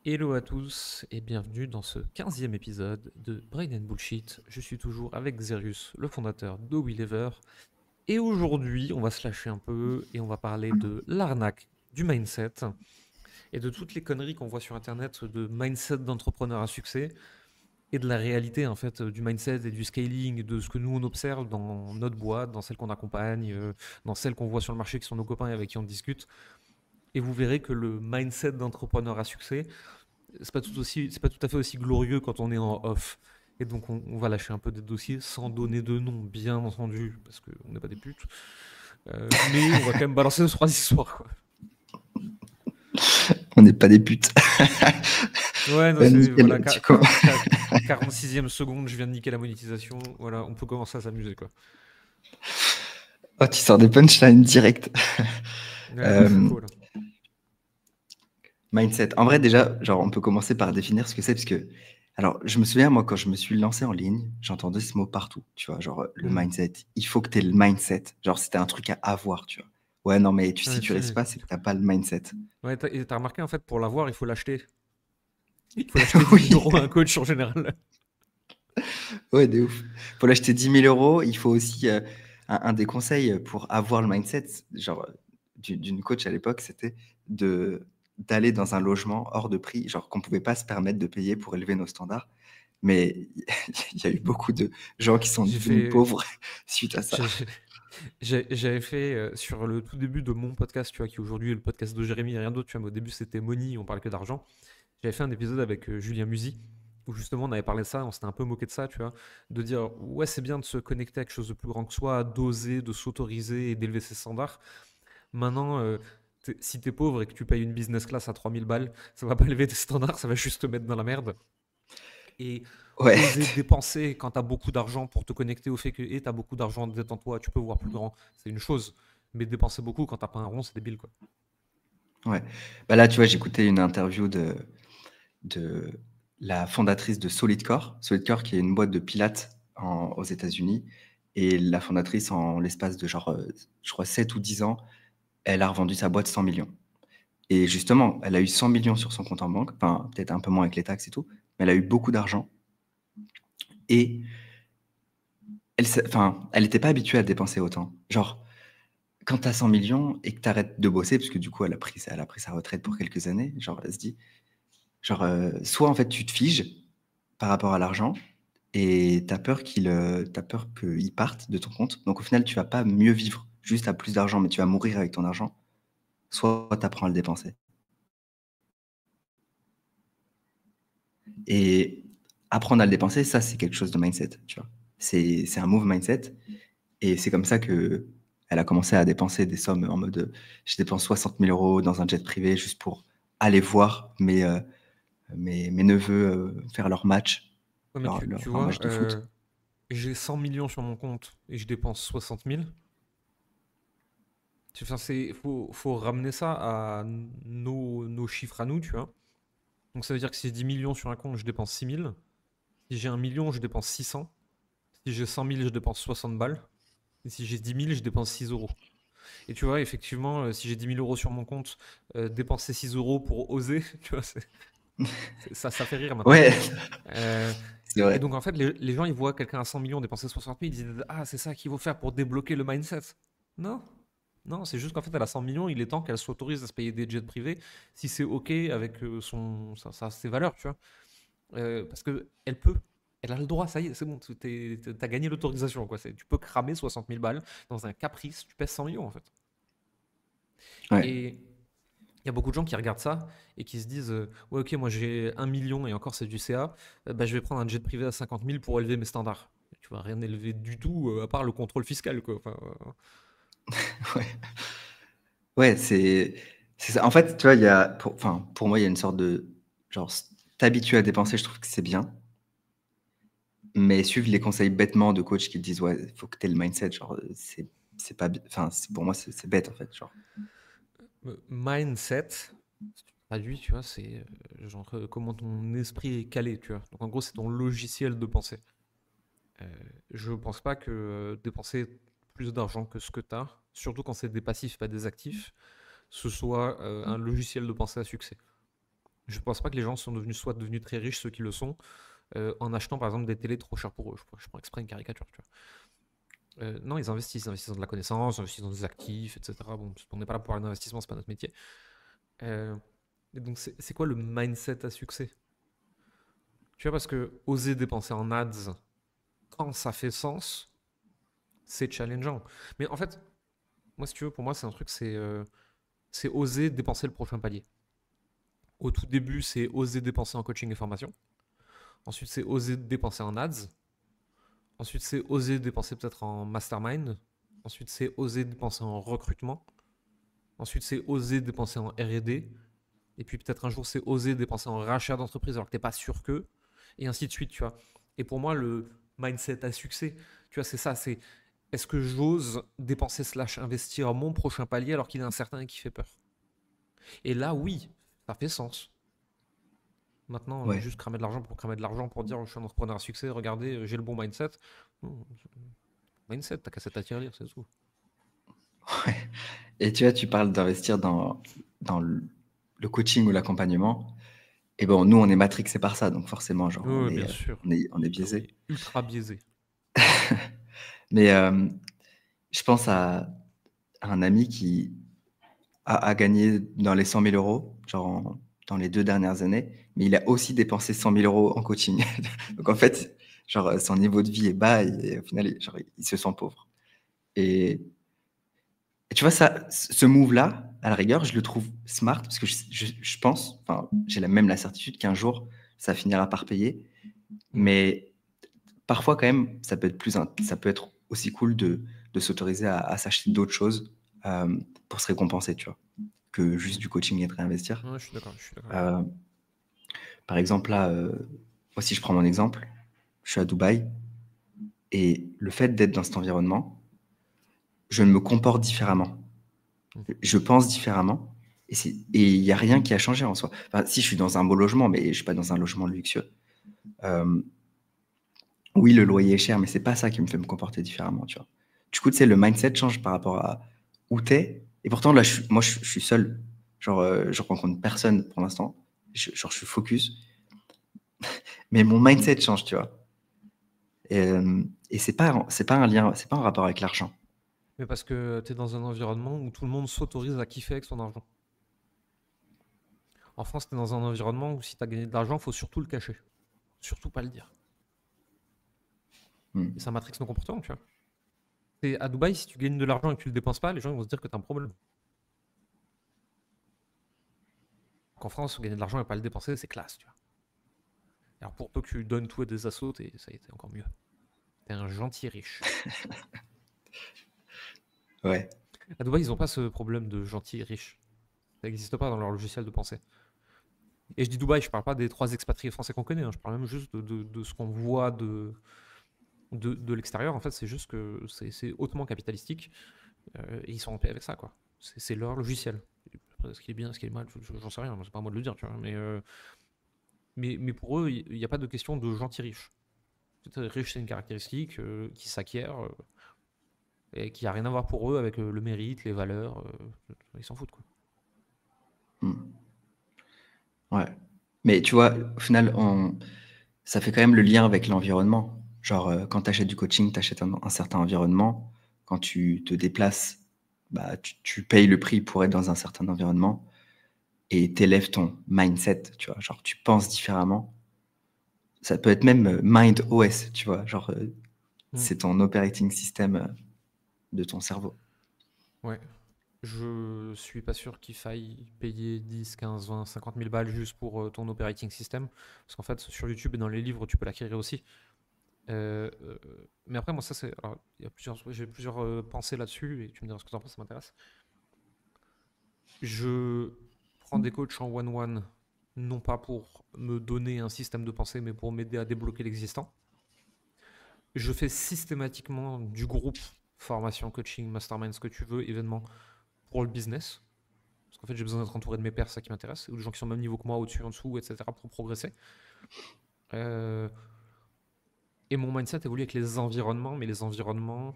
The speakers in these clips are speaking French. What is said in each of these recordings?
Hello à tous et bienvenue dans ce 15e épisode de Brain and Bullshit. Je suis toujours avec Xerius, le fondateur de WeLever. Et aujourd'hui, on va se lâcher un peu et on va parler de l'arnaque, du mindset et de toutes les conneries qu'on voit sur Internet de mindset d'entrepreneur à succès et de la réalité en fait du mindset et du scaling, de ce que nous on observe dans notre boîte, dans celle qu'on accompagne, dans celle qu'on voit sur le marché qui sont nos copains et avec qui on discute. Et vous verrez que le mindset d'entrepreneur à succès, c'est pas tout à fait aussi glorieux quand on est en off. Et donc on va lâcher un peu des dossiers sans donner de nom, bien entendu, parce qu'on n'est pas des putes. Mais on va quand même balancer nos trois histoires, quoi. On n'est pas des putes. Ouais, non, c'est voilà, Nickel. 46e seconde, je viens de niquer la monétisation. Voilà, on peut commencer à s'amuser, quoi. Oh, tu sors des punchlines direct. Ouais, je suis Euh, chaud là. Mindset. En vrai, déjà, genre, on peut commencer par définir ce que c'est, parce que, alors, je me souviens, moi, quand je me suis lancé en ligne, j'entendais ce mot partout, tu vois, genre, le Hmm. mindset. Il faut que tu aies le mindset. Genre, c'était un truc à avoir, tu vois. Ouais, non, mais si Ouais, tu restes pas, c'est que t'as pas le mindset. ouais, et t'as remarqué en fait, pour l'avoir, il faut l'acheter. Il faut l'acheter 10 000 Oui, euros à un coach en général. ouais, de ouf. Pour l'acheter 10 000 euros, il faut aussi, un des conseils pour avoir le mindset, genre, d'une coach à l'époque, c'était de d'aller dans un logement hors de prix, genre qu'on pouvait pas se permettre de payer pour élever nos standards. Mais il y a eu beaucoup de gens qui sont J'ai devenus fait, pauvres suite à ça. j'ai- j'avais fait sur le tout début de mon podcast, tu vois, qui aujourd'hui est le podcast de Jérémy et rien d'autre, tu vois, mais au début c'était Money, on parlait que d'argent. J'avais fait un épisode avec Julien Musi, où justement on avait parlé de ça, on s'était un peu moqué de ça, tu vois, de dire ouais, c'est bien de se connecter à quelque chose de plus grand que soi, d'oser, de s'autoriser et d'élever ses standards. Maintenant, si t'es pauvre et que tu payes une business class à 3000 balles, ça va pas élever tes standards, ça va juste te mettre dans la merde. Et Ouais, oser dépenser quand tu as beaucoup d'argent pour te connecter au fait que tu as beaucoup d'argent en toi, tu peux voir plus grand, c'est une chose. Mais dépenser beaucoup quand t'as pas un rond, c'est débile, quoi. ouais. Bah là, tu vois, j'écoutais une interview de la fondatrice de Solidcore. Solidcore, qui est une boîte de pilates aux États-Unis. Et la fondatrice, en l'espace de genre, je crois, 7 ou 10 ans, elle a revendu sa boîte 100 millions. Et justement, elle a eu 100 millions sur son compte en banque, enfin, peut-être un peu moins avec les taxes et tout, mais elle a eu beaucoup d'argent. Et enfin, elle n'était pas habituée à dépenser autant. Genre, quand tu as 100 millions et que tu arrêtes de bosser, parce que du coup, elle a pris sa retraite pour quelques années, genre, elle se dit, genre, soit en fait, tu te figes par rapport à l'argent et t'as peur qu'il parte de ton compte. Donc, au final, tu vas pas mieux vivre juste à plus d'argent, mais tu vas mourir avec ton argent. Soit tu apprends à le dépenser. Et apprendre à le dépenser, ça, c'est quelque chose de mindset, tu vois. C'est un move mindset. Et c'est comme ça que elle a commencé à dépenser des sommes en mode, je dépense 60 000 euros dans un jet privé juste pour aller voir mes neveux faire leur match, Ouais, mais tu leur vois, match de foot. j'ai 100 millions sur mon compte et je dépense 60 000. Enfin, faut ramener ça à nos chiffres à nous, tu vois. Donc ça veut dire que si j'ai 10 millions sur un compte, je dépense 6 000. Si j'ai 1 million, je dépense 600. Si j'ai 100 000, je dépense 60 balles. Et si j'ai 10 000, je dépense 6 euros. Et tu vois, effectivement, si j'ai 10 000 euros sur mon compte, dépenser 6 euros pour oser, tu vois, ça fait rire maintenant. Ouais, Euh, c'est et vrai. donc, en fait, les gens, ils voient quelqu'un à 100 millions dépenser 60 000, ils disent ah, c'est ça qu'il faut faire pour débloquer le mindset. Non, non, c'est juste qu'en fait, elle a 100 millions, il est temps qu'elle s'autorise à se payer des jets privés si c'est OK avec ses valeurs, tu vois. Parce qu'elle peut. Elle a le droit, ça y est, c'est bon, t'as gagné l'autorisation, quoi. Tu peux cramer 60 000 balles dans un caprice, tu pèses 100 millions, en fait. Ouais. Et il y a beaucoup de gens qui regardent ça et qui se disent ouais, ok, moi j'ai 1 million et encore c'est du CA, bah, je vais prendre un jet privé à 50 000 pour élever mes standards. Tu vas rien élever du tout à part le contrôle fiscal, quoi. Enfin, Ouais, ouais, c'est ça. En fait, tu vois, enfin, pour moi, il y a une sorte de genre, t'habituer à dépenser, je trouve que c'est bien. Mais suivre les conseils bêtement de coachs qui te disent, ouais, il faut que tu aies le mindset, genre, c'est pas, enfin, pour moi, c'est bête, en fait, genre. mindset, si tu traduis, tu vois, c'est genre comment ton esprit est calé, tu vois. Donc en gros, c'est ton logiciel de pensée. Je pense pas que dépenser plus d'argent que ce que tu as, surtout quand c'est des passifs, pas des actifs, ce soit un logiciel de pensée à succès. Je pense pas que les gens soient devenus très riches, ceux qui le sont, en achetant par exemple des télés trop chères pour eux. Je prends exprès une caricature, tu vois. Non, ils investissent dans de la connaissance, ils investissent dans des actifs, etc. Bon, on n'est pas là pour un investissement, c'est pas notre métier. Euh, et donc, c'est quoi le mindset à succès? Tu vois, parce que oser dépenser en ads quand ça fait sens, c'est challengeant. Mais en fait, moi, si tu veux, pour moi, c'est un truc, c'est oser dépenser le prochain palier. Au tout début, c'est oser dépenser en coaching et formation. Ensuite, c'est oser dépenser en ads. Ensuite, c'est oser dépenser peut-être en mastermind. Ensuite, c'est oser dépenser en recrutement. Ensuite, c'est oser dépenser en R&D. Et puis peut-être un jour, c'est oser dépenser en rachat d'entreprise alors que tu n'es pas sûr que. Et ainsi de suite, tu vois. Et pour moi, le mindset à succès, tu vois, c'est ça. C'est est-ce que j'ose dépenser slash investir à mon prochain palier alors qu'il est incertain et qui fait peur? Et là, oui, ça fait sens. Maintenant, Ouais. juste cramer de l'argent pour cramer de l'argent pour dire je suis un entrepreneur à succès, regardez, j'ai le bon mindset. Non, mindset, t'as qu'à s'attirer, c'est tout. Ouais. Et tu vois, tu parles d'investir dans le coaching ou l'accompagnement. Et bon, nous, on est matrixés par ça, donc forcément, genre, Oui, bien sûr. on est Ah biaisé. oui, ultra biaisé. Mais je pense à un ami qui a gagné dans les 100 000 euros, genre dans les 2 dernières années, mais il a aussi dépensé 100 000 euros en coaching. Donc en fait, genre, son niveau de vie est bas et au final, genre, il se sent pauvre. Et, et tu vois, ça, ce move-là, à la rigueur, je le trouve smart parce que je pense, enfin, j'ai même la certitude qu'un jour, ça finira par payer. Mhm. Mais parfois, quand même, ça peut être aussi cool de s'autoriser à s'acheter d'autres choses pour se récompenser, tu vois, que juste Mhm. du coaching et de réinvestir. Ouais, je suis d'accord avec toi. Euh, Par exemple, là, moi, si je prends mon exemple, je suis à Dubaï et le fait d'être dans cet environnement, je me comporte différemment. Mhm. Je pense différemment et il n'y a rien qui a changé en soi. Enfin, si je suis dans un beau logement, mais je ne suis pas dans un logement luxueux. Euh, oui, le loyer est cher, mais c'est pas ça qui me fait me comporter différemment, tu vois. Du coup, tu sais, le mindset change par rapport à où t'es. Et pourtant, là, moi, je suis seul. Genre, je rencontre personne pour l'instant. Genre, je suis focus. Mais mon mindset change, tu vois. Et c'est pas un lien, c'est pas un rapport avec l'argent. Mais parce que tu es dans un environnement où tout le monde s'autorise à kiffer avec son argent. En France, tu es dans un environnement où si tu as gagné de l'argent, il faut surtout le cacher. Surtout pas le dire. Et Hmm. ça matrix nos comportements, tu vois. Et à Dubaï, si tu gagnes de l'argent et que tu le dépenses pas, les gens vont se dire que tu as un problème. Qu'en France, gagner de l'argent et pas le dépenser, c'est classe, tu vois. Alors pour peu que tu donnes tout à des assos, ça a été encore mieux. T'es un gentil riche. Ouais. À Dubaï, ils n'ont pas ce problème de gentil riche. Ça n'existe pas dans leur logiciel de pensée. Et je dis Dubaï, je parle pas des 3 expatriés français qu'on connaît, hein. Je parle même juste de ce qu'on voit de l'extérieur. En fait, c'est juste que c'est hautement capitalistique et ils sont en paix avec ça, quoi. C'est leur logiciel. Après, ce qui est bien, ce qui est mal, j'en sais rien, c'est pas à moi de le dire, tu vois. Mais pour eux, il n'y a pas de question de gentil riche. Riche, c'est une caractéristique qui s'acquiert et qui a rien à voir pour eux avec le mérite, les valeurs. Ils s'en foutent, quoi. Hmm. Ouais. Mais tu vois, au final, ça fait quand même le lien avec l'environnement. Genre, quand tu achètes du coaching, tu achètes un certain environnement. Quand tu te déplaces, bah, tu payes le prix pour être dans un certain environnement et t'élèves ton mindset, tu vois. Genre, tu penses différemment. Ça peut être même Mind OS, tu vois. Genre, Mm. c'est ton operating system de ton cerveau. Ouais. Je suis pas sûr qu'il faille payer 10, 15, 20, 50 000 balles juste pour ton operating system. Parce qu'en fait, sur YouTube et dans les livres, tu peux l'acquérir aussi. Mais après, moi, ça, c'est. Alors, j'ai plusieurs pensées là-dessus et tu me diras ce que tu en penses, ça m'intéresse. Je prends des coachs en one-one, non pas pour me donner un système de pensée, mais pour m'aider à débloquer l'existant. Je fais systématiquement du groupe, formation, coaching, mastermind, ce que tu veux, événement, pour le business. Parce qu'en fait, j'ai besoin d'être entouré de mes pairs, c'est ça qui m'intéresse, ou de gens qui sont au même niveau que moi, au-dessus, en dessous, etc., pour progresser. Euh, et mon mindset évolue avec les environnements, mais les environnements,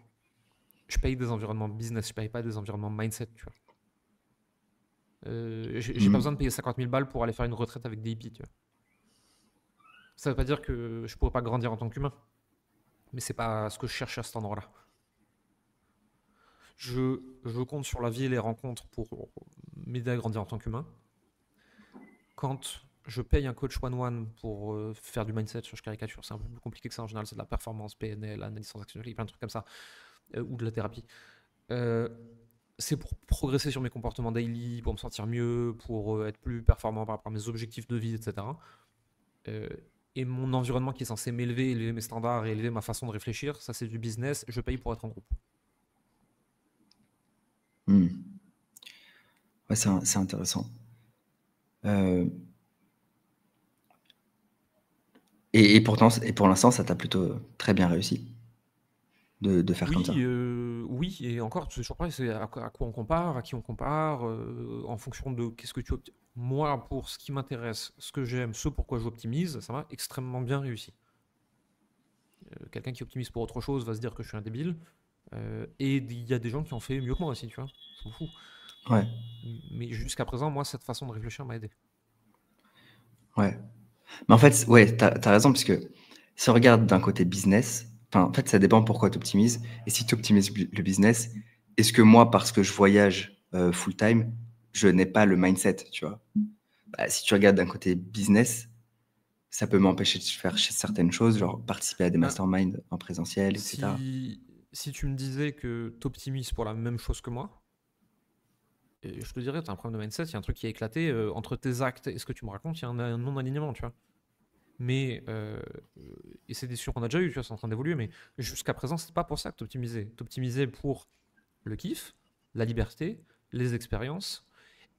je paye des environnements business, je paye pas des environnements mindset, tu vois. J'ai pas Mmh. besoin de payer 50 000 balles pour aller faire une retraite avec des hippies, tu vois. Ça veut pas dire que je pourrais pas grandir en tant qu'humain, mais c'est pas ce que je cherche à cet endroit-là. Je compte sur la vie et les rencontres pour m'aider à grandir en tant qu'humain. Quand je paye un coach one-one pour faire du mindset, je caricature, c'est un peu plus compliqué que ça en général, c'est de la performance, PNL, analyse transactionnelle, plein de trucs comme ça, ou de la thérapie. Euh, c'est pour progresser sur mes comportements daily, pour me sentir mieux, pour être plus performant par rapport à mes objectifs de vie, etc. Euh, et mon environnement qui est censé m'élever, élever mes standards et élever ma façon de réfléchir, ça c'est du business, je paye pour être en groupe. Mmh. Ouais, c'est intéressant. Et pourtant, et pour l'instant, ça t'a plutôt très bien réussi de faire comme ça. Oui, et encore, c'est toujours pareil, c'est à quoi on compare, à qui on compare, en fonction de qu'est-ce que tu optimises. Moi, pour ce qui m'intéresse, ce que j'aime, ce pourquoi j'optimise, ça m'a extrêmement bien réussi. Quelqu'un qui optimise pour autre chose va se dire que je suis un débile, et il y a des gens qui ont fait mieux que moi aussi, tu vois, je m'en fous. Ouais, Mais jusqu'à présent, moi, cette façon de réfléchir m'a aidé. ouais. Mais en fait, ouais, t'as raison, parce que si on regarde d'un côté business, enfin, en fait, ça dépend pourquoi tu optimises. Et si tu optimises le business, est-ce que moi, parce que je voyage full time, je n'ai pas le mindset, tu vois? Bah, si tu regardes d'un côté business, ça peut m'empêcher de faire certaines choses, genre participer à des Ben, masterminds en présentiel, etc. si tu me disais que tu optimises pour la même chose que moi, et je te dirais, tu as un problème de mindset, il y a un truc qui est éclaté entre tes actes et ce que tu me racontes, il y a un non-alignement, tu vois. Mais, et c'est des discussions qu'on a déjà eues, tu vois, c'est en train d'évoluer, mais jusqu'à présent, c'est pas pour ça que tu optimisais. Tu optimisais pour le kiff, la liberté, les expériences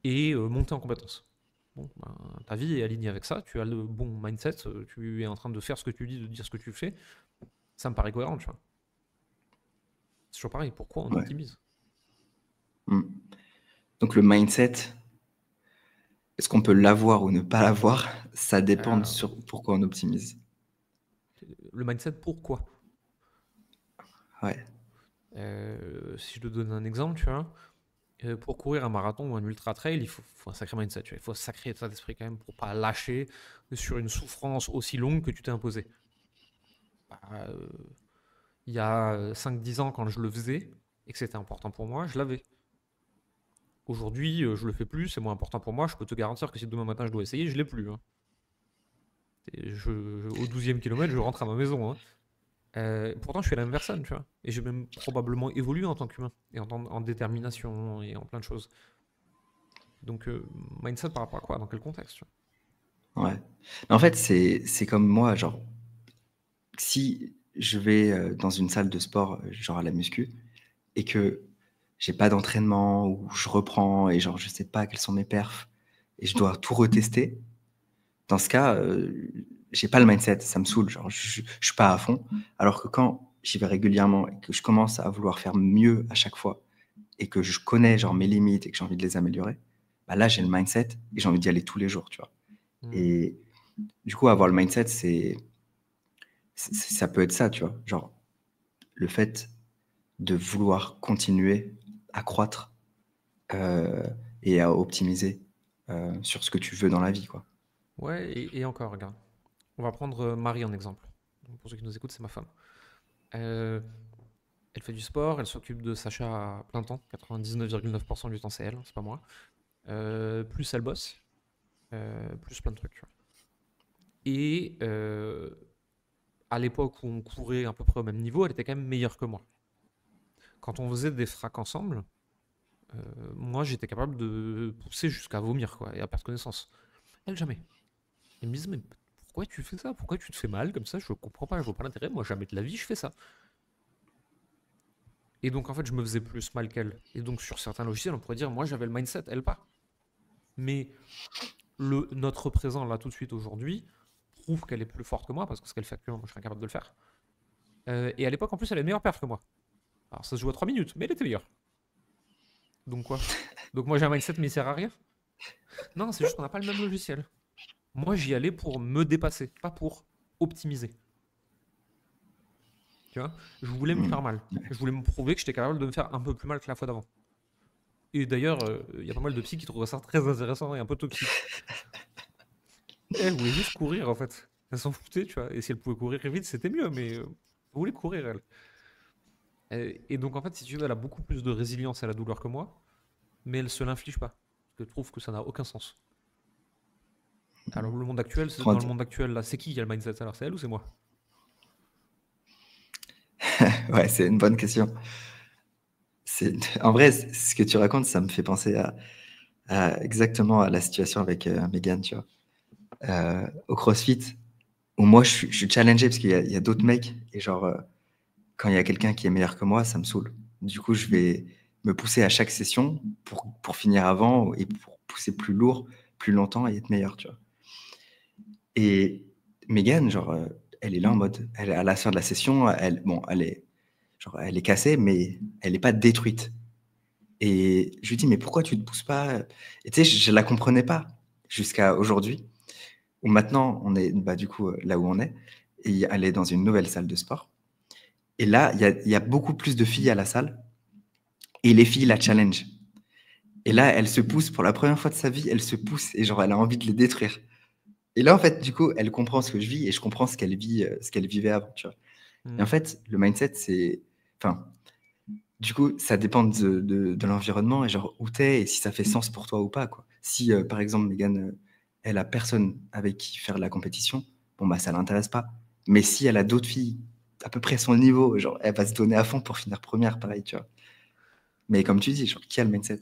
et monter en compétences. Bon, ben, ta vie est alignée avec ça, tu as le bon mindset, tu es en train de faire ce que tu dis, de dire ce que tu fais, ça me paraît cohérent, tu vois. C'est toujours pareil, pourquoi on Ouais. optimise? Mm. Donc le mindset, est-ce qu'on peut l'avoir ou ne pas l'avoir? Ça dépend de Euh, sur pourquoi on optimise. le mindset, pourquoi? Ouais. Si je te donne un exemple, tu vois, pour courir un marathon ou un ultra trail, faut un sacré mindset, tu vois. Il faut un sacré état d'esprit quand même pour pas lâcher sur une souffrance aussi longue que tu t'es imposée. Bah, il y a 5-10 ans, quand je le faisais et que c'était important pour moi, je l'avais. Aujourd'hui, je le fais plus, c'est moins important pour moi. Je peux te garantir que si demain matin je dois essayer, je l'ai plus, hein. Au 12e kilomètre, je rentre à ma maison, hein. Pourtant, je suis la même personne, tu vois. Et j'ai même probablement évolué en tant qu'humain, et en détermination, et en plein de choses. Donc, mindset par rapport à quoi? Dans quel contexte, tu Ouais. Mais en fait, c'est comme moi, genre, si je vais dans une salle de sport, genre à la muscu, et que j'ai pas d'entraînement, ou je reprends, et genre, je sais pas quels sont mes perfs, et je dois tout retester, dans ce cas, j'ai pas le mindset, ça me saoule, genre, je suis pas à fond. Alors que quand j'y vais régulièrement, et que je commence à vouloir faire mieux à chaque fois, et que je connais genre mes limites, et que j'ai envie de les améliorer, bah là, j'ai le mindset, et j'ai envie d'y aller tous les jours, tu vois. vois. Et du coup, avoir le mindset, ça peut être ça, tu vois. Genre, le fait de vouloir continuer à croître euh, et à optimiser sur ce que tu veux dans la vie, quoi. Ouais, et encore, regarde. On va prendre Marie en exemple. Donc, pour ceux qui nous écoutent, c'est ma femme. Euh, Elle fait du sport, elle s'occupe de Sacha à plein temps. 99,9% du temps, c'est elle, c'est pas moi. Plus elle bosse, plus plein de trucs, tu vois. Et à l'époque où on courait à peu près au même niveau, elle était quand même meilleure que moi. Quand on faisait des fracs ensemble, moi j'étais capable de pousser jusqu'à vomir, quoi, et à perdre connaissance. Elle, jamais. Elle me disait, mais pourquoi tu fais ça? Pourquoi tu te fais mal comme ça? Je comprends pas, je vois pas l'intérêt. Moi, jamais de la vie, je fais ça. Et donc, en fait, je me faisais plus mal qu'elle. Et donc, sur certains logiciels, on pourrait dire, moi, j'avais le mindset, elle pas. Mais notre présent, là, tout de suite, aujourd'hui, prouve qu'elle est plus forte que moi, parce que ce qu'elle fait actuellement, moi, je serais incapable de le faire. Et à l'époque, en plus, elle est meilleure perf que moi. Alors, ça se joue à 3 minutes, mais elle était meilleure. Donc, quoi? Donc, moi, j'ai un mindset, mais il sert à rien? Non, c'est juste qu'on n'a pas le même logiciel. Moi, j'y allais pour me dépasser, pas pour optimiser. Tu vois? Je voulais me Mm. faire mal. Je voulais me prouver que j'étais capable de me faire un peu plus mal que la fois d'avant. Et d'ailleurs, il y a pas mal de psy qui trouvent ça très intéressant et un peu toxique. Elle voulait juste courir, en fait. Elle s'en foutait, tu vois. Et si elle pouvait courir vite, c'était mieux, mais elle voulait courir, elle. Et donc, en fait, si tu veux, elle a beaucoup plus de résilience à la douleur que moi, mais elle se l'inflige pas. Parce qu'elle trouve que ça n'a aucun sens. Alors, le monde actuel, Comment dans le dire? monde actuel, là, c'est qui a le mindset? Alors, c'est elle ou c'est moi? Ouais, c'est une bonne question. En vrai, ce que tu racontes, ça me fait penser exactement à la situation avec Megan, tu vois. Au CrossFit, où moi, je suis challengé parce qu'il y a d'autres mecs, et genre, quand il y a quelqu'un qui est meilleur que moi, ça me saoule. Du coup, je vais me pousser à chaque session pour finir avant et pour pousser plus lourd, plus longtemps et être meilleur, tu vois. Et Megan, genre, elle est là en mode, à la fin de la session, bon, genre, elle est cassée, mais elle n'est pas détruite. Et je lui dis, mais pourquoi tu te pousses pas? Et tu sais, je la comprenais pas jusqu'à aujourd'hui, où maintenant on est, bah, du coup, là où on est, et elle est dans une nouvelle salle de sport. Et là, il y a beaucoup plus de filles à la salle, et les filles la challenge. Et là, elle se pousse pour la première fois de sa vie, elle se pousse, et genre, elle a envie de les détruire. Et là, en fait, du coup, elle comprend ce que je vis, et je comprends ce qu'elle vit, ce qu'elle vivait avant, tu vois. Et en Hmm. fait, le mindset, c'est, enfin, du coup, ça dépend de l'environnement et genre où t'es et si ça fait sens pour toi ou pas, quoi. Si, par exemple, Megan, elle a personne avec qui faire la compétition, bon, bah, ça l'intéresse pas. Mais si elle a d'autres filles à peu près son niveau, genre, elle va se donner à fond pour finir première, pareil, tu vois. Mais comme tu dis, genre, qui a le mindset?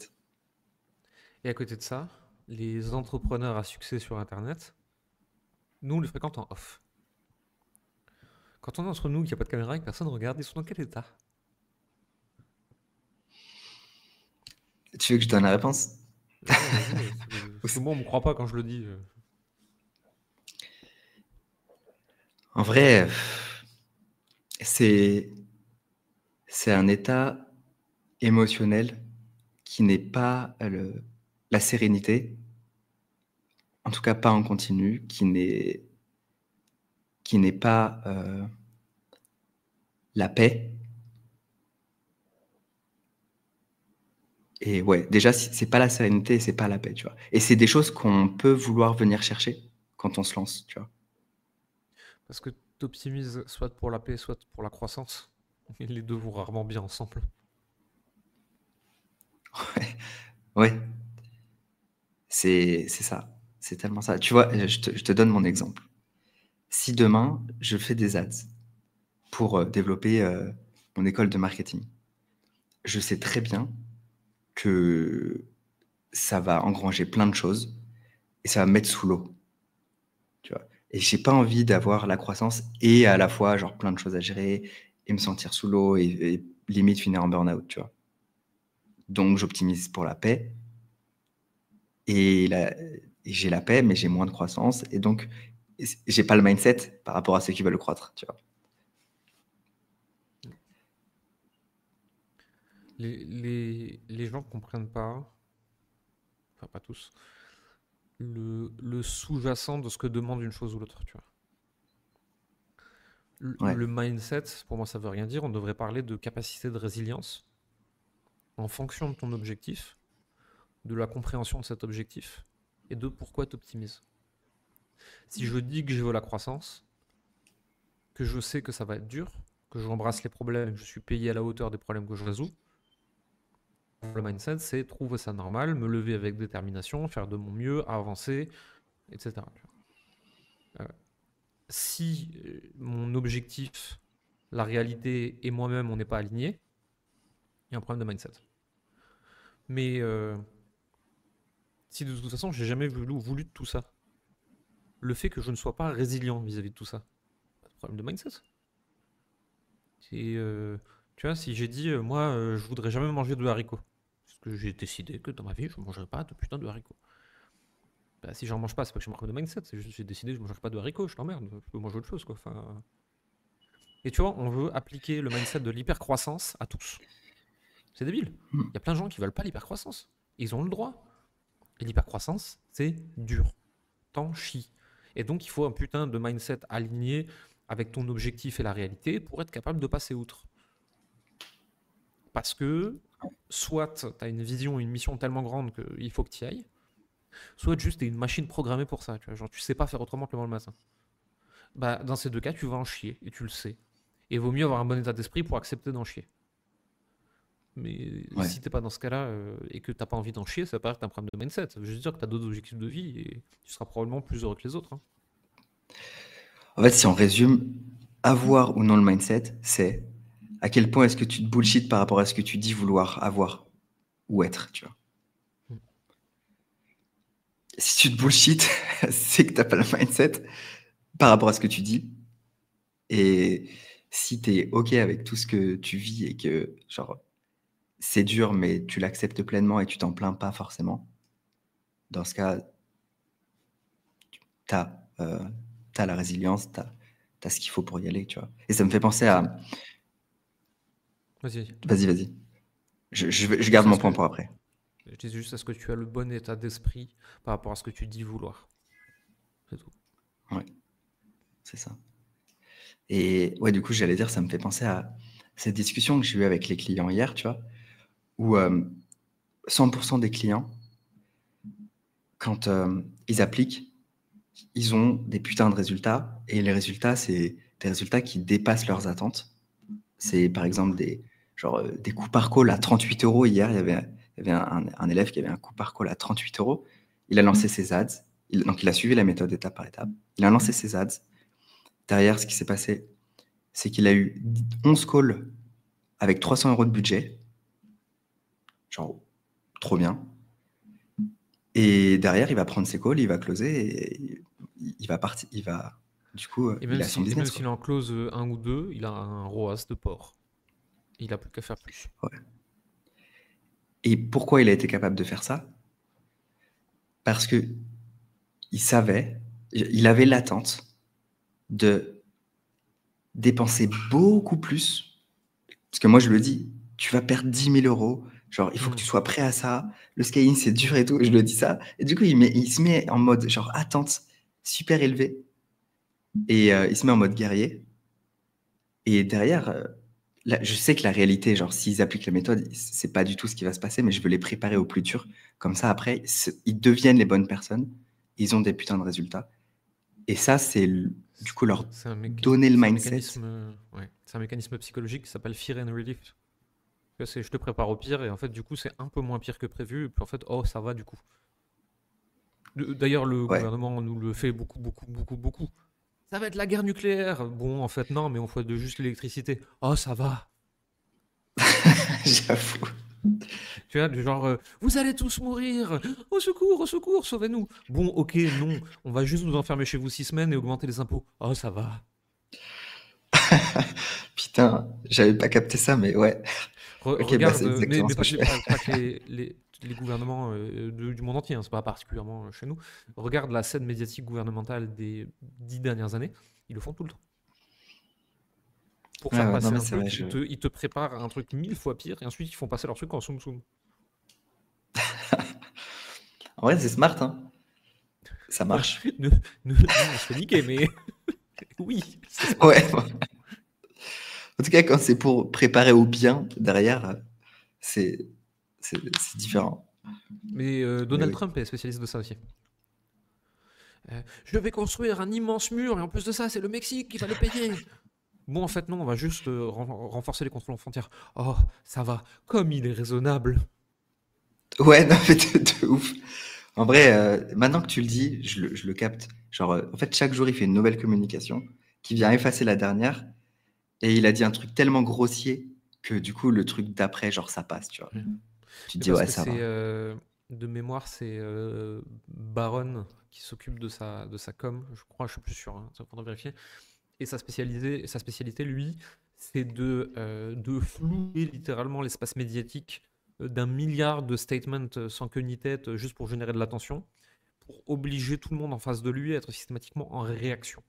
Et à côté de ça, les entrepreneurs à succès sur Internet, nous, on les fréquente en off. Quand on est entre nous, qu'il n'y a pas de caméra et que personne ne regarde, ils sont dans quel état? Tu veux que je donne la réponse? Ouais, vas-y, parce que moi, on me croit pas quand je le dis. En vrai, c'est c'est un état émotionnel qui n'est pas la sérénité, en tout cas pas en continu, qui n'est pas la paix. Et ouais, déjà, c'est pas la sérénité et c'est pas la paix, tu vois. Et c'est des choses qu'on peut vouloir venir chercher quand on se lance, tu vois. Parce que tu optimises soit pour la paix, soit pour la croissance. Et les deux vont rarement bien ensemble. Ouais, c'est ça. C'est tellement ça. Tu vois, je te donne mon exemple. Si demain, je fais des ads pour développer mon école de marketing, je sais très bien que ça va engranger plein de choses et ça va me mettre sous l'eau, tu vois. Et j'ai pas envie d'avoir la croissance et à la fois, genre, plein de choses à gérer et me sentir sous l'eau et limite finir en burn-out, tu vois. Donc, j'optimise pour la paix et, et j'ai la paix, mais j'ai moins de croissance et donc, j'ai pas le mindset par rapport à ceux qui veulent croître, tu vois. Les gens comprennent pas, enfin pas tous, le sous-jacent de ce que demande une chose ou l'autre, tu vois. Ouais, Le mindset, pour moi, ça veut rien dire. On devrait parler de capacité de résilience en fonction de ton objectif, de la compréhension de cet objectif et de pourquoi tu optimises. Si je dis que je veux la croissance, que je sais que ça va être dur, que j'embrasse les problèmes et que je suis payé à la hauteur des problèmes que je résous, le mindset, c'est trouver ça normal, me lever avec détermination, faire de mon mieux, avancer, etc. Euh, si mon objectif, la réalité et moi-même, on n'est pas alignés, il y a un problème de mindset. Mais si de toute façon, j'ai jamais voulu de tout ça, le fait que je ne sois pas résilient vis-à-vis de tout ça, pas de problème de mindset. Et, tu vois, si j'ai dit, moi, je voudrais jamais manger de haricots, parce que j'ai décidé que dans ma vie, je ne mangerai pas de putain de haricots. Bah, si j'en mange pas, c'est pas que j'ai un problème de mindset, c'est juste que j'ai décidé que je ne mangerai pas de haricots, je t'emmerde, je peux manger autre chose, quoi. Enfin... Et tu vois, on veut appliquer le mindset de l'hypercroissance à tous. C'est débile. Il y a plein de gens qui veulent pas l'hypercroissance. Ils ont le droit. Et l'hypercroissance, c'est dur. T'en chies. Et donc, il faut un putain de mindset aligné avec ton objectif et la réalité pour être capable de passer outre. Parce que soit tu as une vision, une mission tellement grande qu'il faut que tu y ailles, soit juste tu es une machine programmée pour ça. Tu vois, genre, tu sais pas faire autrement que le matin. Bah, dans ces deux cas, tu vas en chier et tu le sais. Et vaut mieux avoir un bon état d'esprit pour accepter d'en chier. Mais Ouais. si t'es pas dans ce cas-là et que t'as pas envie d'en chier, ça veut pas dire que t'as un problème de mindset. Ça veut juste dire que t'as d'autres objectifs de vie et tu seras probablement plus heureux que les autres, hein. En fait, si on résume, avoir ou non le mindset, c'est à quel point est-ce que tu te bullshit par rapport à ce que tu dis vouloir avoir ou être, tu vois. Mm. Si tu te bullshit, c'est que t'as pas le mindset par rapport à ce que tu dis. Et si tu es OK avec tout ce que tu vis et que, genre, c'est dur, mais tu l'acceptes pleinement et tu t'en plains pas forcément, dans ce cas, tu as, la résilience, tu as ce qu'il faut pour y aller, tu vois. Et ça me fait penser à... Vas-y. Vas-y, vas-y. Je Juste garde à mon ce point que, pour après. je dis juste à ce que tu as le bon état d'esprit par rapport à ce que tu dis vouloir. C'est tout. Ouais, c'est ça. Et ouais, du coup, j'allais dire, ça me fait penser à cette discussion que j'ai eue avec les clients hier, tu vois, où 100% des clients, quand ils appliquent, ils ont des putains de résultats. Et les résultats, c'est des résultats qui dépassent leurs attentes. C'est par exemple des coûts par call à 38 euros. Hier, il y avait un élève qui avait un coût par call à 38 euros. Il a lancé ses ads. Donc, il a suivi la méthode étape par étape. Il a lancé ses ads. Derrière, ce qui s'est passé, c'est qu'il a eu 11 calls avec 300 euros de budget. Genre, trop bien. Et derrière, il va prendre ses calls, il va closer et il va partir. Du coup, Et il même a son si, et même business, quoi. s'il en close un ou deux, il a un ROAS de porc. Il a plus qu'à faire plus. Ouais. Et pourquoi il a été capable de faire ça? Parce que il savait, il avait l'attente de dépenser beaucoup plus. Parce que moi, je le dis, tu vas perdre 10 000 euros. Genre, il faut que tu sois prêt à ça. Le scaling, c'est dur et tout. Je le dis ça. Et du coup, il se met en mode genre attente super élevée. Et il se met en mode guerrier. Et derrière, là, je sais que la réalité, genre, s'ils appliquent la méthode, c'est pas du tout ce qui va se passer, mais je veux les préparer au plus dur. Comme ça, après, ils deviennent les bonnes personnes. Ils ont des putains de résultats. Et ça, c'est du coup leur C'est un, donner le c'est un mindset. mécanisme, ouais, c'est un mécanisme psychologique qui s'appelle fear and relief. C'est je te prépare au pire et en fait du coup c'est un peu moins pire que prévu et puis en fait oh ça va du coup. D'ailleurs le Ouais, gouvernement nous le fait beaucoup. Ça va être la guerre nucléaire. Bon en fait non mais on fait de juste l'électricité. Oh ça va. j'avoue. Tu vois du genre vous allez tous mourir. Au secours, sauvez-nous. Bon ok non, on va juste vous enfermer chez vous 6 semaines et augmenter les impôts. Oh ça va. Putain, j'avais pas capté ça, mais ouais. Ok, bah Regarde, c'est exactement mais ce que pas, je mais fais. pas que les gouvernements du monde entier, hein, c'est pas particulièrement chez nous. Regarde la scène médiatique gouvernementale des 10 dernières années, ils le font tout le temps. Pour Ouais, faire ouais, non, passer mais un c'est vrai. truc, ils te préparent un truc 1000 fois pire et ensuite ils font passer leur truc en soum soum. En vrai, c'est smart, hein. Ça Ouais, marche. nous, on se fait niquer, mais oui, c'est smart. Ouais. En tout cas, quand c'est pour préparer au bien, derrière, c'est c'est différent. Mais Mais Donald oui. Trump est spécialiste de ça aussi. Je vais construire un immense mur et en plus de ça, c'est le Mexique qui va le payer. Bon, en fait, non, on va juste renforcer les contrôles aux frontières. Oh, ça va, comme il est raisonnable. Ouais, non, mais de ouf. En vrai, maintenant que tu le dis, je le capte. Genre, en fait, chaque jour, il fait une nouvelle communication qui vient effacer la dernière. Et il a dit un truc tellement grossier que du coup, le truc d'après, genre, ça passe, tu vois. Ouais. Tu te Mais dis, parce ouais, que ça c'est, va. de mémoire, c'est Baron qui s'occupe de sa com, je crois, je suis plus sûr, hein, ça faudra vérifier. Et sa spécialité, lui, c'est de flouer littéralement l'espace médiatique d'un milliard de statements sans queue ni tête, juste pour générer de l'attention, pour obliger tout le monde en face de lui à être systématiquement en réaction.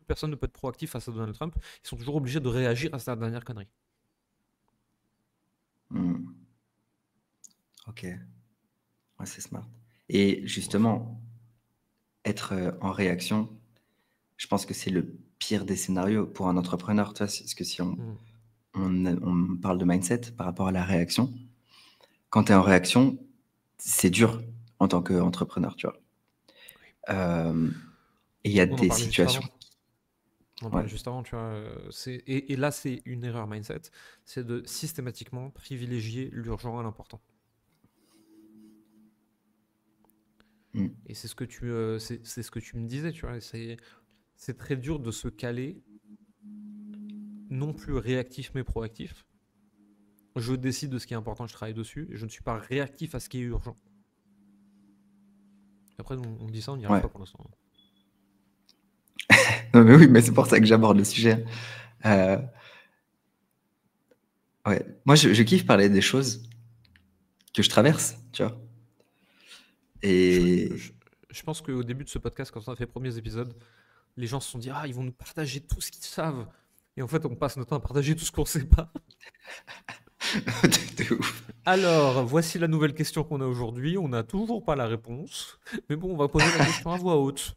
Personne ne peut être proactif face à Donald Trump. Ils sont toujours obligés de réagir à sa dernière connerie. Hmm. Ok, ouais, c'est smart. Et Bref. justement, être en réaction, je pense que c'est le pire des scénarios pour un entrepreneur, tu vois, parce que si on, Mm. on parle de mindset par rapport à la réaction. Quand tu es en réaction, c'est dur en tant qu'entrepreneur, tu vois. Et il y a On en des parlait juste situations. avant. On en Ouais. parlait juste avant, tu vois. Et là, c'est une erreur mindset. C'est de systématiquement privilégier l'urgent à l'important. Mm. Et c'est ce que tu me disais, tu vois. C'est très dur de se caler, non plus réactif mais proactif. Je décide de ce qui est important, je travaille dessus, et je ne suis pas réactif à ce qui est urgent. Après, on dit ça, on n'y arrive Ouais. pas pour l'instant. Non, mais oui, mais c'est pour ça que j'aborde le sujet. Euh, ouais. Moi, je kiffe parler des choses que je traverse, tu vois. Je, Et, je- je pense qu'au début de ce podcast, quand on a fait les premiers épisodes, les gens se sont dit, ah, ils vont nous partager tout ce qu'ils savent. Et en fait, on passe notre temps à partager tout ce qu'on ne sait pas. de ouf. Alors, voici la nouvelle question qu'on a aujourd'hui. On n'a toujours pas la réponse. Mais bon, on va poser la question à voix haute.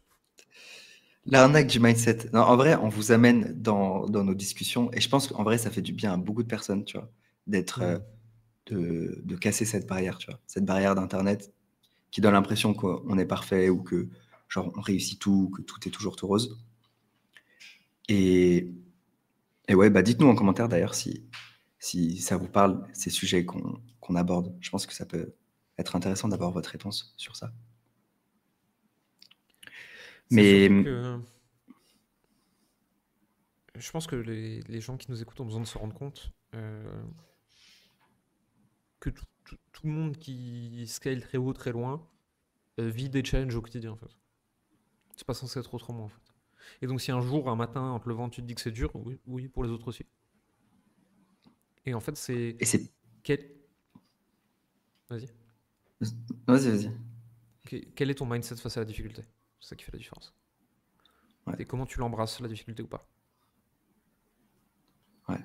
L'arnaque du mindset. Non, en vrai, on vous amène dans nos discussions. Et je pense qu'en vrai, ça fait du bien à beaucoup de personnes, tu vois, d'être, de casser cette barrière, tu vois. Cette barrière d'Internet qui donne l'impression qu'on est parfait ou que, genre, on réussit tout, que tout est toujours tout rose. Et, et ouais, bah dites-nous en commentaire d'ailleurs si ça vous parle, ces sujets qu'on aborde. Je pense que ça peut être intéressant d'avoir votre réponse sur ça. C'est Mais surtout que je pense que les gens qui nous écoutent ont besoin de se rendre compte que tout le monde qui scale très haut, très loin, vit des challenges au quotidien en fait. C'est pas censé être autrement en fait. Et donc si un jour, un matin, en te levant, tu te dis que c'est dur, oui, oui, pour les autres aussi. Et en fait, c'est et c'est... quel... Vas-y. Vas-y, vas-y. Quel est ton mindset face à la difficulté? C'est ça qui fait la différence. Ouais, Et comment tu l'embrasses, la difficulté ou pas. ouais.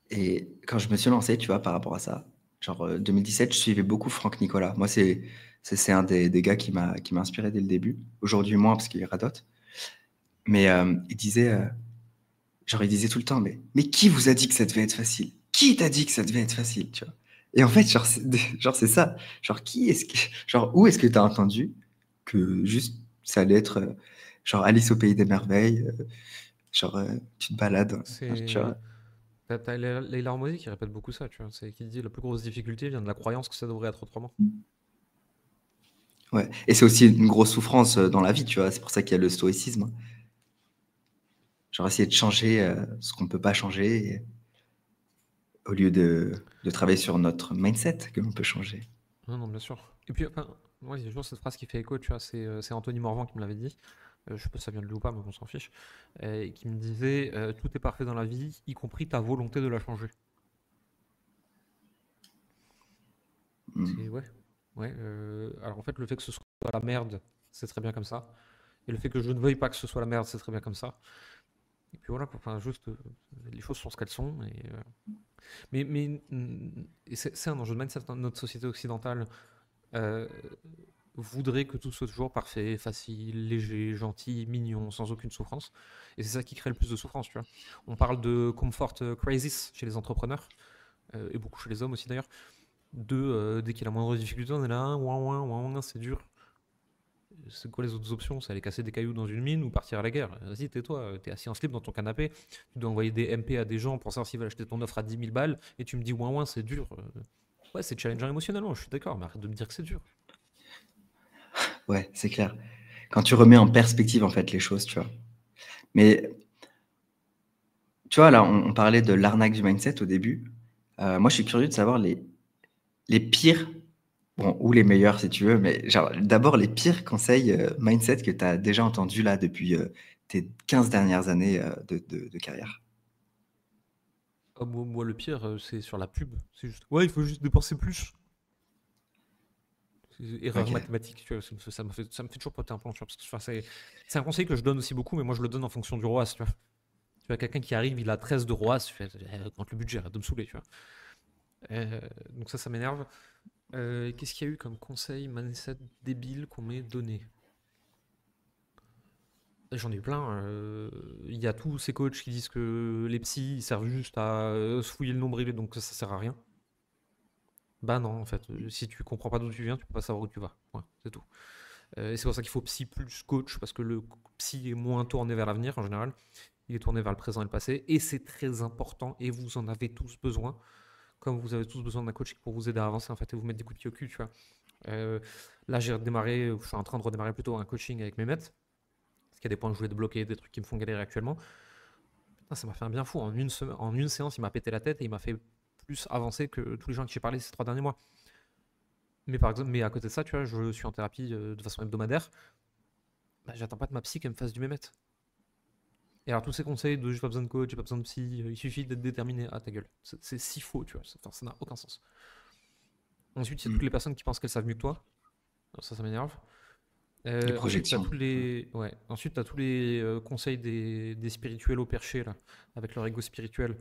Et quand je me suis lancé, tu vois, par rapport à ça, genre 2017, je suivais beaucoup Franck Nicolas. Moi, c'est un des gars qui m'a inspiré dès le début. Aujourd'hui, moins parce qu'il radote. Mais il disait tout le temps, mais qui vous a dit que ça devait être facile? Qui t'a dit que ça devait être facile, tu vois? Et en fait, genre, c'est ça. Genre, genre, où est-ce que t'as entendu que juste ça allait être genre Alice au pays des merveilles, genre tu te balades, tu C'est... vois? T'as Leila Hormozy qui répète beaucoup ça, tu vois. C'est qui dit la plus grosse difficulté vient de la croyance que ça devrait être autrement. Ouais. Et c'est aussi une grosse souffrance dans la vie, tu vois. C'est pour ça qu'il y a le stoïcisme. Genre essayer de changer ce qu'on peut pas changer au lieu de travailler sur notre mindset que l'on peut changer. Non, non, bien sûr. Et puis, enfin, moi, il y a toujours cette phrase qui fait écho, tu vois. C'est Anthony Morvan qui me l'avait dit. Je sais pas si ça vient de lui ou pas, mais on s'en fiche. Et qui me disait tout est parfait dans la vie, y compris ta volonté de la changer. C'est Mm. ouais. Ouais. Alors en fait, le fait que ce soit la merde, c'est très bien comme ça. Et le fait que je ne veuille pas que ce soit la merde, c'est très bien comme ça. Et puis voilà, quoi. Enfin, juste, les choses sont ce qu'elles sont. Et c'est un enjeu de mindset. Notre société occidentale euh, voudrait que tout soit toujours parfait, facile, léger, gentil, mignon, sans aucune souffrance. Et c'est ça qui crée le plus de souffrance, tu vois. On parle de comfort crisis chez les entrepreneurs, et beaucoup chez les hommes aussi d'ailleurs. Dès qu'il y a la moindre difficulté, on est là, ouin, ouin, ouin, ouin, c'est dur. C'est quoi les autres options? C'est aller casser des cailloux dans une mine ou partir à la guerre? Vas-y, tais-toi, t'es assis en slip dans ton canapé, tu dois envoyer des MP à des gens pour savoir s'ils veulent acheter ton offre à 10 000 balles, et tu me dis ouin ouin, c'est dur. Ouais, c'est challengeant émotionnellement, je suis d'accord, mais arrête de me dire que c'est dur. Ouais, c'est clair. Quand tu remets en perspective en fait les choses, tu vois. Mais tu vois, là, on parlait de l'arnaque du mindset au début. Moi, je suis curieux de savoir les pires, bon, ou les meilleurs si tu veux, mais genre, d'abord les pires conseils mindset que tu as déjà entendus là depuis tes 15 dernières années de carrière. Ah, moi, le pire, c'est sur la pub. C'est juste, ouais, il faut juste dépenser plus. Erreur Ok. mathématique, tu vois, ça me fait toujours poter un plan, tu vois, parce que enfin, c'est un conseil que je donne aussi beaucoup, mais moi je le donne en fonction du ROAS, tu vois. Tu vois, quelqu'un qui arrive, il a 13 de ROAS, je fais, augmente le budget, arrête de me saouler, tu vois. Donc ça m'énerve. Qu'est-ce qu'il y a eu comme conseil mindset débile qu'on m'ait donné? J'en ai eu plein. Il y a tous ces coachs qui disent que les psys ils servent juste à se fouiller le nombril et donc ça sert à rien. Bah non, en fait, si tu comprends pas d'où tu viens, tu peux pas savoir où tu vas. Ouais, c'est tout. Et c'est pour ça qu'il faut psy plus coach, parce que le psy est moins tourné vers l'avenir en général. Il est tourné vers le présent et le passé. Et c'est très important, et vous en avez tous besoin. Comme vous avez tous besoin d'un coach pour vous aider à avancer en fait, et vous mettre des coups de pied au cul, tu vois. Euh, Là, j'ai redémarré, je suis en train de redémarrer plutôt un coaching avec mes maîtres. Parce qu'il y a des points que je voulais débloquer, des trucs qui me font galérer actuellement. Putain, ça m'a fait un bien fou. En une séance, il m'a pété la tête et il m'a fait plus avancer que tous les gens qui j'ai parlé ces 3 derniers mois. Mais par exemple, mais à côté de ça, tu vois, je suis en thérapie de façon hebdomadaire. Bah, j'attends pas de ma psy qu'elle me fasse du mémètre. Et alors tous ces conseils de j'ai pas besoin de coach, j'ai pas besoin de psy, il suffit d'être déterminé. Ah ta gueule, c'est si faux, tu vois. Enfin, ça n'a aucun sens. Ensuite, il y a toutes les personnes qui pensent qu'elles savent mieux que toi. Alors, ça m'énerve. Les Ensuite, tu as projections. tous les, ouais. Ensuite, t'as tous les conseils des spirituels au perché, là, avec leur ego spirituel.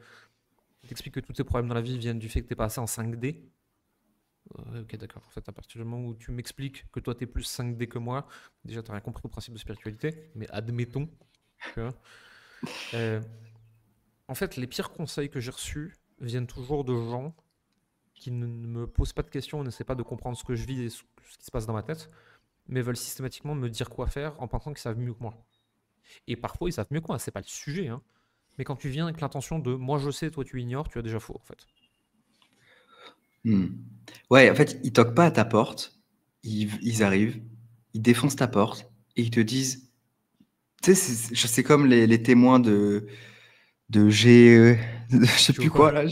Ils t'expliquent que tous tes problèmes dans la vie viennent du fait que t'es passé en 5D. Ok, d'accord. En fait, à partir du moment où tu m'expliques que toi, t'es plus 5D que moi, déjà, t'as rien compris au principe de spiritualité, mais admettons. Tu vois. Euh, En fait, les pires conseils que j'ai reçus viennent toujours de gens qui ne me posent pas de questions, n'essaient pas de comprendre ce que je vis et ce qui se passe dans ma tête, mais veulent systématiquement me dire quoi faire en pensant qu'ils savent mieux que moi. Et parfois, ils savent mieux que moi, c'est pas le sujet, hein. Mais quand tu viens avec l'intention de moi je sais, toi tu ignores, tu as déjà faux en fait. Hmm. Ouais, en fait, ils toquent pas à ta porte, ils arrivent, ils défoncent ta porte et ils te disent, tu sais, c'est comme les témoins de je sais plus quoi Jéhovah. là,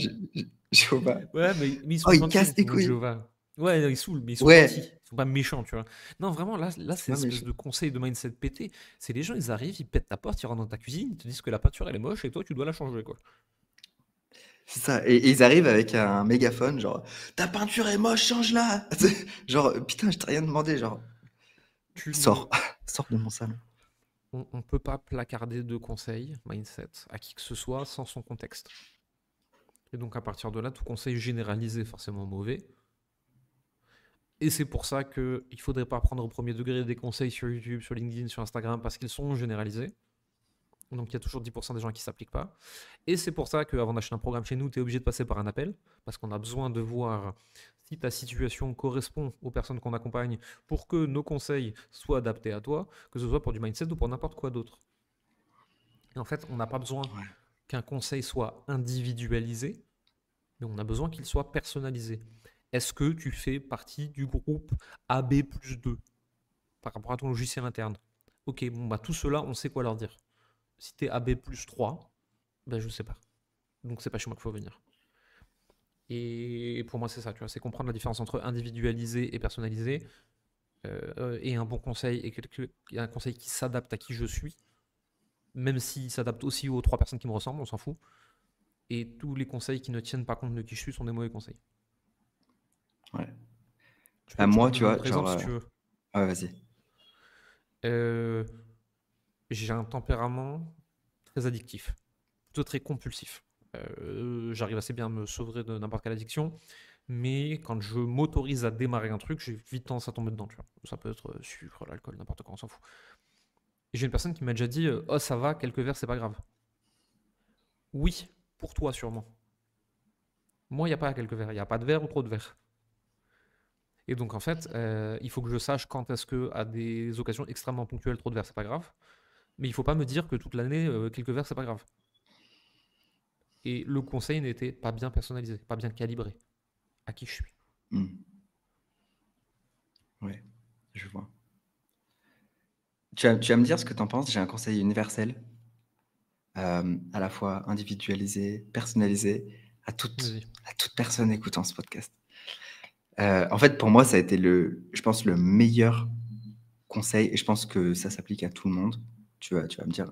Jéhovah. Ouais, mais ils Oh, sont ils gentils, cassent les les témoins de couilles. Jéhovah. Ouais, ils saoulent, mais ils sont gentils. Ouais, Ils sont pas méchants, tu vois. Non, vraiment, là c'est c'est pas l'espèce méchant. de conseil de mindset pété. C'est les gens, ils arrivent, ils pètent ta porte, ils rentrent dans ta cuisine, ils te disent que la peinture elle est moche et toi tu dois la changer, quoi. C'est ça. Et ils arrivent avec un mégaphone, genre, ta peinture est moche, change-la. Genre, putain, je t'ai rien demandé, genre, Tu ne sors, sors de mon salon. on peut pas placarder de conseils, mindset, à qui que ce soit sans son contexte. Et donc à partir de là, tout conseil généralisé est forcément mauvais. Et c'est pour ça qu'il ne faudrait pas prendre au premier degré des conseils sur YouTube, sur LinkedIn, sur Instagram, parce qu'ils sont généralisés. Donc il y a toujours 10% des gens qui ne s'appliquent pas. Et c'est pour ça qu'avant d'acheter un programme chez nous, tu es obligé de passer par un appel, parce qu'on a besoin de voir si ta situation correspond aux personnes qu'on accompagne pour que nos conseils soient adaptés à toi, que ce soit pour du mindset ou pour n'importe quoi d'autre. Et en fait, on n'a pas besoin Ouais. qu'un conseil soit individualisé, mais on a besoin qu'il soit personnalisé. Est-ce que tu fais partie du groupe AB plus 2 par rapport à ton logiciel interne? Ok, bon, bah tout cela, on sait quoi leur dire. Si tu es AB plus 3, ben je sais pas. Donc c'est pas chez moi qu'il faut venir. Et pour moi, c'est ça, tu vois, c'est comprendre la différence entre individualisé et personnalisé, et un bon conseil et un conseil qui s'adapte à qui je suis, même s'il s'adapte aussi aux 3 personnes qui me ressemblent, on s'en fout. Et tous les conseils qui ne tiennent pas compte de qui je suis sont des mauvais conseils. Ouais. Je peux Moi, te tu donner un vois, autre genre, exemple si tu veux. ouais, vas-y. Euh, j'ai un tempérament très addictif, plutôt très compulsif. J'arrive assez bien à me sauver de n'importe quelle addiction, mais quand je m'autorise à démarrer un truc, j'ai vite tendance à tomber dedans. Tu vois. Ça peut être sucre, l'alcool, n'importe quoi, on s'en fout. Et j'ai une personne qui m'a déjà dit oh, ça va, quelques verres, c'est pas grave. Oui, pour toi sûrement. Moi, il n'y a pas quelques verres, il n'y a pas de verre ou trop de verres. Et donc, en fait, il faut que je sache quand est-ce que, à des occasions extrêmement ponctuelles, trop de verres, c'est pas grave. Mais il faut pas me dire que toute l'année, quelques verres, c'est pas grave. Et le conseil n'était pas bien personnalisé, pas bien calibré à qui je suis. Hmm. Ouais, je vois. Tu vas me dire ce que tu en penses. J'ai un conseil universel, à la fois individualisé, personnalisé, Vas-y. à toute personne écoutant ce podcast. En fait, pour moi, ça a été je pense, le meilleur conseil, et je pense que ça s'applique à tout le monde. Tu vas me dire.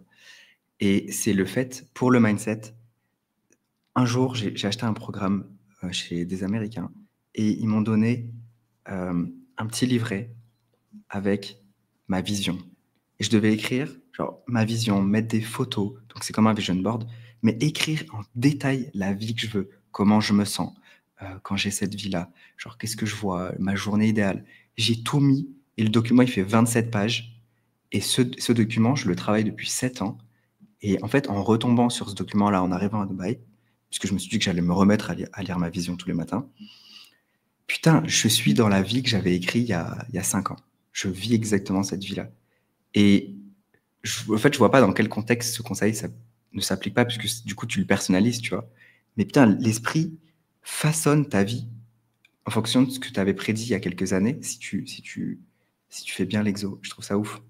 Et c'est le fait, pour le mindset, un jour, j'ai acheté un programme chez des Américains et ils m'ont donné un petit livret avec ma vision. Et je devais écrire, genre, ma vision, mettre des photos, donc c'est comme un vision board, mais écrire en détail la vie que je veux, comment je me sens quand j'ai cette vie-là, genre, qu'est-ce que je vois, ma journée idéale. J'ai tout mis, et le document, il fait 27 pages, Et ce document, je le travaille depuis 7 ans. Et en fait, en retombant sur ce document-là, en arrivant à Dubaï, puisque je me suis dit que j'allais me remettre à lire ma vision tous les matins, putain, je suis dans la vie que j'avais écrite il y a 5 ans. Je vis exactement cette vie-là. Et en fait, je vois pas dans quel contexte ce conseil ne s'applique pas, puisque du coup, tu le personnalises, tu vois. Mais putain, l'esprit façonne ta vie en fonction de ce que tu avais prédit il y a quelques années, si tu fais bien l'exo. Je trouve ça ouf.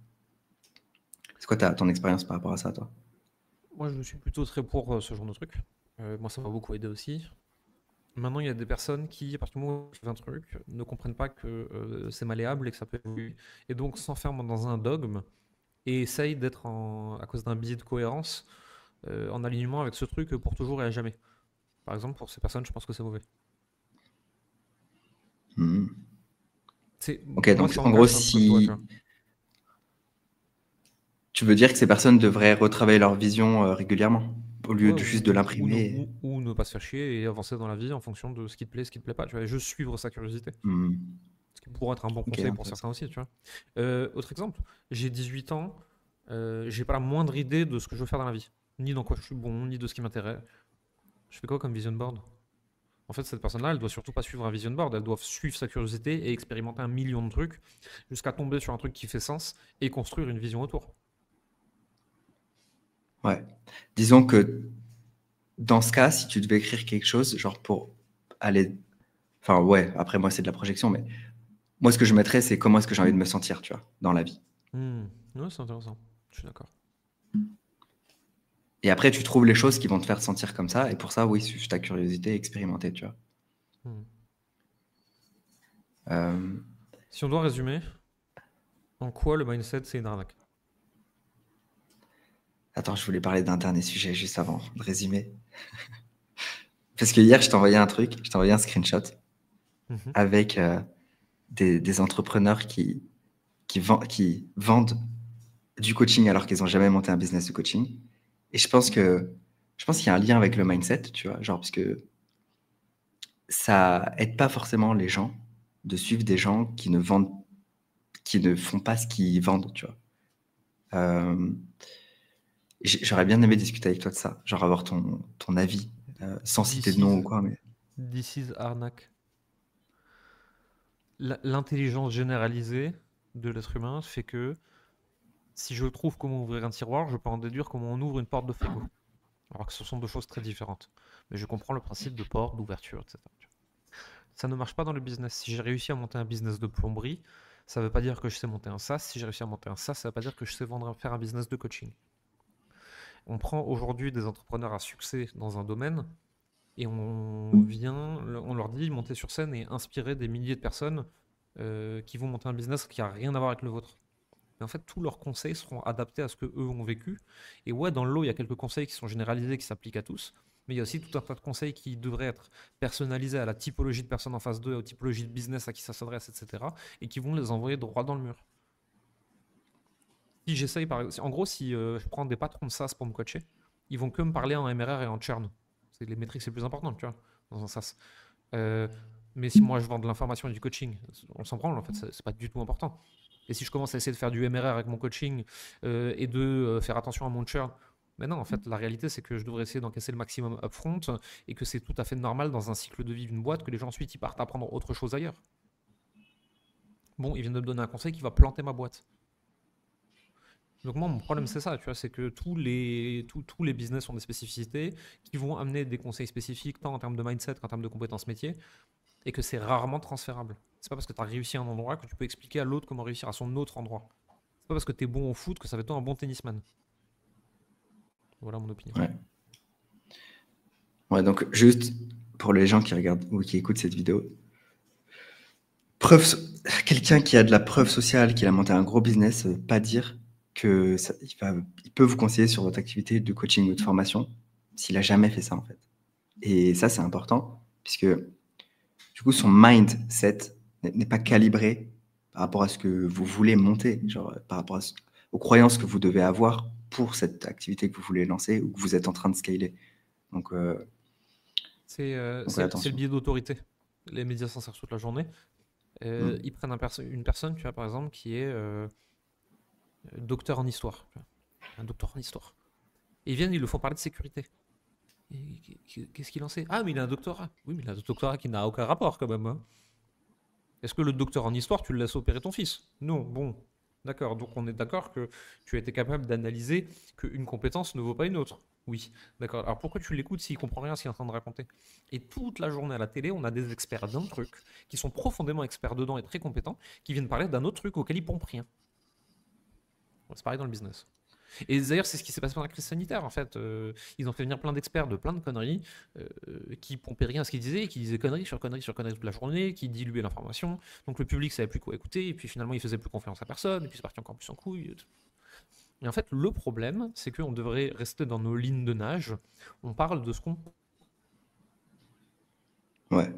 C'est quoi ton expérience par rapport à ça, toi? Moi, je suis plutôt très pour ce genre de truc. Moi, ça m'a beaucoup aidé aussi. Maintenant, il y a des personnes qui, à partir du moment où tu fais un truc, ne comprennent pas que c'est malléable et que ça peut évoluer. Et donc s'enferment dans un dogme et essayent d'être, à cause d'un biais de cohérence, en alignement avec ce truc pour toujours et à jamais. Par exemple, pour ces personnes, je pense que c'est mauvais. Hmm. Ok, Moi, donc c'est en mon cas, gros, je suis un peu comme toi, tu vois. si tu veux dire que ces personnes devraient retravailler leur vision régulièrement, au lieu Ouais, de juste de l'imprimer. ou ne pas se faire chier et avancer dans la vie en fonction de ce qui te plaît, ce qui te plaît pas, tu vois, et juste suivre sa curiosité. Hmm. Ce qui pourrait être un bon Ok, conseil pour certains intéressant. aussi, tu vois. Autre exemple, j'ai 18 ans, j'ai pas la moindre idée de ce que je veux faire dans la vie, ni dans quoi je suis bon, ni de ce qui m'intéresse. Je fais quoi comme vision board? En fait, cette personne-là, elle doit surtout pas suivre un vision board, elle doit suivre sa curiosité et expérimenter un million de trucs jusqu'à tomber sur un truc qui fait sens et construire une vision autour. Ouais. Disons que dans ce cas, si tu devais écrire quelque chose, genre pour aller. Enfin, ouais, après, moi, c'est de la projection, mais moi, ce que je mettrais, c'est comment est-ce que j'ai envie de me sentir, tu vois, dans la vie. Ouais, c'est intéressant, je suis d'accord. Et après, tu trouves les choses qui vont te faire te sentir comme ça. Et pour ça, oui, suivre ta curiosité et expérimenter, tu vois. Hmm. Euh, Si on doit résumer, en quoi le mindset c'est une arnaque? Attends, je voulais parler d'un dernier sujet juste avant de résumer. Parce que hier, je t'ai envoyé un truc, je t'ai envoyé un screenshot Mhm. avec des entrepreneurs qui vendent du coaching alors qu'ils n'ont jamais monté un business de coaching. Et je pense qu'il y a un lien avec le mindset, tu vois, genre parce que ça aide pas forcément les gens de suivre des gens qui ne font pas ce qu'ils vendent, tu vois. Euh, J'aurais bien aimé discuter avec toi de ça, genre avoir ton avis, sans citer This de nom ou is, quoi, mais this is arnaque. L'intelligence généralisée de l'être humain fait que si je trouve comment ouvrir un tiroir, je peux en déduire comment on ouvre une porte de frigo. Alors que ce sont deux choses très différentes. Mais je comprends le principe de porte, d'ouverture, etc. Ça ne marche pas dans le business. Si j'ai réussi à monter un business de plomberie, ça ne veut pas dire que je sais monter un SaaS. Si j'ai réussi à monter un SaaS, ça ne veut pas dire que je sais faire un business de coaching. On prend aujourd'hui des entrepreneurs à succès dans un domaine et on leur dit monter sur scène et inspirer des milliers de personnes qui vont monter un business qui n'a rien à voir avec le vôtre. Mais en fait, tous leurs conseils seront adaptés à ce que eux ont vécu. Et ouais, dans le lot, il y a quelques conseils qui sont généralisés, qui s'appliquent à tous. Mais il y a aussi tout un tas de conseils qui devraient être personnalisés à la typologie de personnes en face d'eux, aux typologies de business à qui ça s'adresse, etc. Et qui vont les envoyer droit dans le mur. Si j'essaye, en gros, si je prends des patrons de SaaS pour me coacher, ils vont que me parler en MRR et en churn. C'est les métriques les plus importantes, tu vois, dans un SaaS. Euh, mais si moi je vends de l'information et du coaching, on s'en branle, en fait, c'est pas du tout important. Et si je commence à essayer de faire du MRR avec mon coaching et de faire attention à mon churn, mais non, en fait, la réalité, c'est que je devrais essayer d'encaisser le maximum upfront et que c'est tout à fait normal dans un cycle de vie d'une boîte que les gens ensuite ils partent apprendre autre chose ailleurs. Bon, ils viennent de me donner un conseil qui va planter ma boîte. Donc moi, mon problème, c'est ça, tu vois, c'est que tous les business ont des spécificités qui vont amener des conseils spécifiques, tant en termes de mindset qu'en termes de compétences métiers, et que c'est rarement transférable. C'est pas parce que tu as réussi à un endroit que tu peux expliquer à l'autre comment réussir à son autre endroit. C'est pas parce que tu es bon au foot que ça va être toi un bon tennisman. Voilà mon opinion. ouais. Ouais, donc juste pour les gens qui regardent ou qui écoutent cette vidéo, quelqu'un qui a de la preuve sociale, qui a monté un gros business, ça veut pas dire que il peut vous conseiller sur votre activité de coaching ou de formation s'il a jamais fait ça en fait. Et ça, c'est important puisque du coup, son mindset n'est pas calibré par rapport à ce que vous voulez monter, genre par rapport aux croyances que vous devez avoir pour cette activité que vous voulez lancer ou que vous êtes en train de scaler. Donc, ouais, C'est le attention. biais d'autorité. Les médias s'en servent toute la journée. Mm. Ils prennent une personne, tu vois, par exemple, qui est docteur en histoire. Un docteur en histoire. Et ils viennent, ils le font parler de sécurité. Qu'est-ce qu'il en sait? Ah, mais il a un doctorat. Oui, mais il a un doctorat qui n'a aucun rapport quand même, hein. Est-ce que le docteur en histoire, tu le laisses opérer ton fils? Non, bon. D'accord, donc on est d'accord que tu as été capable d'analyser qu'une compétence ne vaut pas une autre. Oui, d'accord. Alors pourquoi tu l'écoutes s'il comprend rien à ce qu'il est en train de raconter? Et toute la journée à la télé, on a des experts d'un truc, qui sont profondément experts dedans et très compétents, qui viennent parler d'un autre truc auquel ils pompent rien. C'est pareil dans le business. Et d'ailleurs, c'est ce qui s'est passé pendant la crise sanitaire, en fait. Ils ont fait venir plein d'experts de plein de conneries, qui pompaient rien à ce qu'ils disaient, et qui disaient conneries sur conneries sur conneries toute la journée, qui diluaient l'information. Donc le public savait plus quoi écouter, et puis finalement, il faisait plus confiance à personne, et puis c'est parti encore plus en couille. Et en fait, le problème, c'est qu'on devrait rester dans nos lignes de nage. On parle de ce qu'on... Ouais.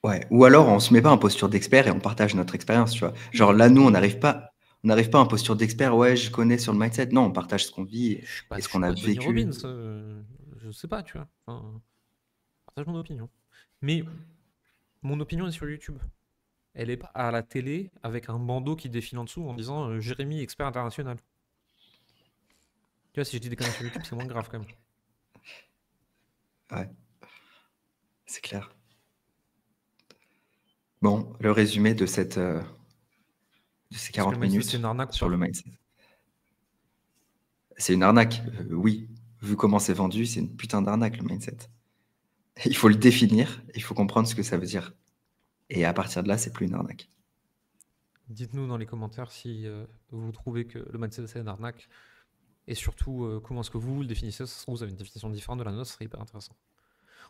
Ouais. Ou alors, on se met pas en posture d'expert et on partage notre expérience, tu vois. Genre Oui, là, nous, oui. on n'arrive pas en posture d'expert. Ouais, je connais sur le mindset. Non, on partage ce qu'on vit et Je ce suis qu'on a pas Tony Robbins, vécu. je sais pas, tu vois. Enfin, partage mon opinion. Mais mon opinion est sur YouTube. Elle est pas à la télé avec un bandeau qui défile en dessous en disant Jérémy, expert international. Tu vois, si je dis des conneries sur YouTube, c'est moins grave quand même. Ouais, c'est clair. Bon, le résumé de ces Est-ce que le 40 mindset c'est une minutes arnaque ou sur le pas? mindset. C'est une arnaque, oui. Vu comment c'est vendu, c'est une putain d'arnaque, le mindset. Il faut le définir, il faut comprendre ce que ça veut dire. Et à partir de là, c'est plus une arnaque. Dites-nous dans les commentaires si vous trouvez que le mindset c'est une arnaque. Et surtout, comment est-ce que vous le définissez? Ça se trouve, vous avez une définition différente de la nôtre, ce serait hyper intéressant.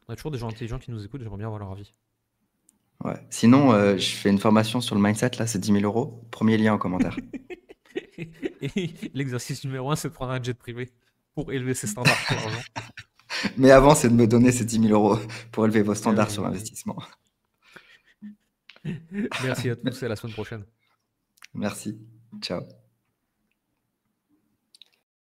On a toujours des gens intelligents qui nous écoutent, j'aimerais bien avoir leur avis. Ouais. Sinon, je fais une formation sur le mindset, là, c'est 10 000 euros. Premier lien en commentaire. Et l'exercice numéro 1, c'est de prendre un jet privé pour élever ses standards sur l'argent. Mais avant, c'est de me donner ces 10 000 euros pour élever vos Ah standards oui, sur oui, oui. l'investissement. Merci à tous et à la semaine prochaine. Merci. Ciao.